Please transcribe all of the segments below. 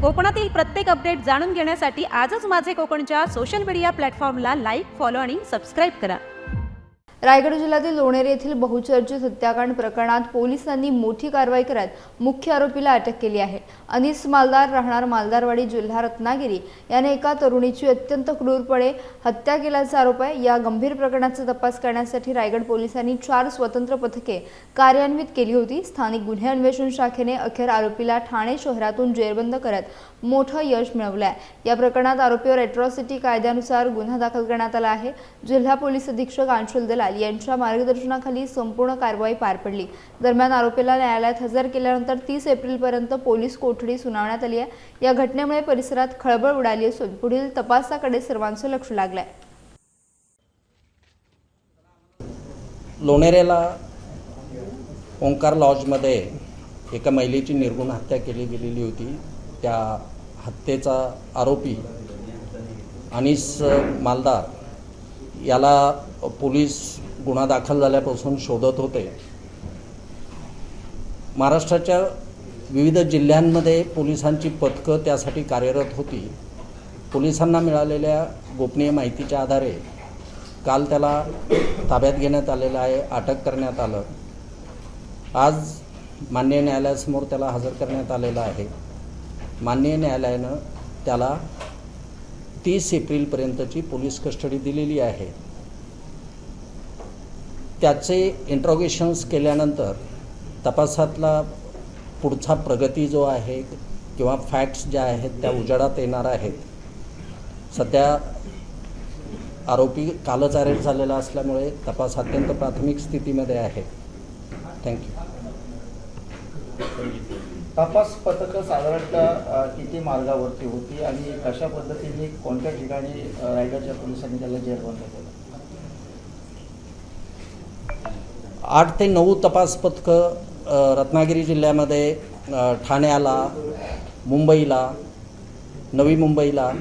कोकणातील प्रत्येक अपडेट जाणून घेण्यासाठी आजच माझे कोकणच्या सोशल मीडिया प्लॅटफॉर्मला लाईक, फॉलो आणि सबस्क्राईब करा। रायगड जिल्ह्यातील लोणेर येथील बहुचर्चित हत्याकांड प्रकरणात पोलिसांनी मोठी कारवाई करत मुख्य आरोपीला अटक केली आहे। अनिस मालदार राहणार मालदारवाडी, जिल्हा रत्नागिरी याने एका तरुणीची अत्यंत क्रूरपणे हत्या केल्याचा आरोप आहे। या गंभीर प्रकरणाचा तपास करण्यासाठी रायगड पोलिसांनी 4 स्वतंत्र पथके कार्यान्वित केली होती। स्थानिक गुन्हे अन्वेषण शाखेने अखेर आरोपीला ठाणे शहरातून जेरबंद करत मोठं यश मिळवलं आहे। या प्रकरणात आरोपीवर अॅट्रॉसिटी कायद्यानुसार गुन्हा दाखल करण्यात आला आहे। जिल्हा पोलीस अधीक्षक अंशुल दलाल यांच्या मार्गदर्शनाखाली संपूर्ण कारवाई पार पडली। दरम्यान आरोपीला न्यायालयात हजर केल्यानंतर 30 एप्रिलपर्यंत पोलीस कोठडी सुनावण्यात आली आहे। या घटनेमुळे परिसरात खळबळ उडाली असून पुढील तपासाकडे सर्वांचं लक्ष लागलंय। लोणेरेला ओंकार लॉजमध्ये एका महिलेची निर्गुण हत्या केली गेलेली होती। त्या हत्येचा आरोपी अनिस मालदार याला पोलीस गुन्हा दाखल झाल्यापासून शोधत होते। महाराष्ट्राच्या विविध जिल्ह्यांमध्ये पोलिसांची पथकं त्यासाठी कार्यरत होती। पोलिसांना मिळालेल्या गोपनीय माहितीच्या आधारे काल त्याला ताब्यात घेण्यात आलेलं आहे, अटक करण्यात आलं। आज माननीय न्यायालयासमोर त्याला हजर करण्यात आलेलं आहे। माननीय न्यायालयानं त्याला 30 एप्रिलपर्यंतची पोलीस कस्टडी दिलेली आहे। त्याचे इंट्रोगेशन्स केल्यानंतर तपासातला पुढचा प्रगती जो आहे किंवा फॅक्ट्स ज्या आहेत त्या उजेडात येणार आहेत। सध्या आरोपी कालच अरेस्ट झालेला असल्यामुळे तपास अत्यंत प्राथमिक स्थितीमध्ये आहे। थँक्यू। तपास पथकं साधारणतः किती मार्गावरती होती आणि कशा पद्धतीने कोणत्या ठिकाणी रायगडच्या पोलिसांनी त्याला जेरबंद केलं? 8 ते 9 तपास पथकं रत्नागिरी जिल्ह्यामध्ये ठाण्याला, मुंबईला, नवी मुंबईला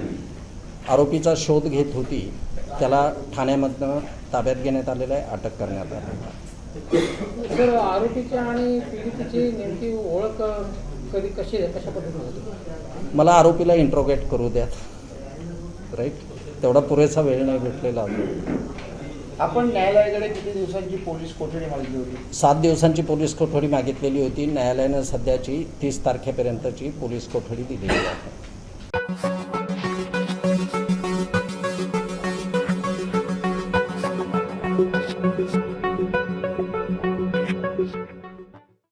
आरोपीचा शोध घेत होती। त्याला ठाण्यामधनं ताब्यात घेण्यात आलेलं आहे, अटक करण्यात आलेलं आहे। सर, आरोपीची आणि पीडितेची नेमकी ओळख कशा पद्धतीने होती? मला आरोपीला इंट्रोगेट करू द्यात, राईट? तेवढा पुरेसा वेळ नाही भेटलेला अजून। आपण न्यायालयाकडे किती दिवसांची पोलीस कोठडी मागितली होती? 7 दिवसांची पोलीस कोठडी मागितलेली होती। न्यायालयानं सध्याची 30 तारखेपर्यंतची पोलीस कोठडी दिलेली आहे।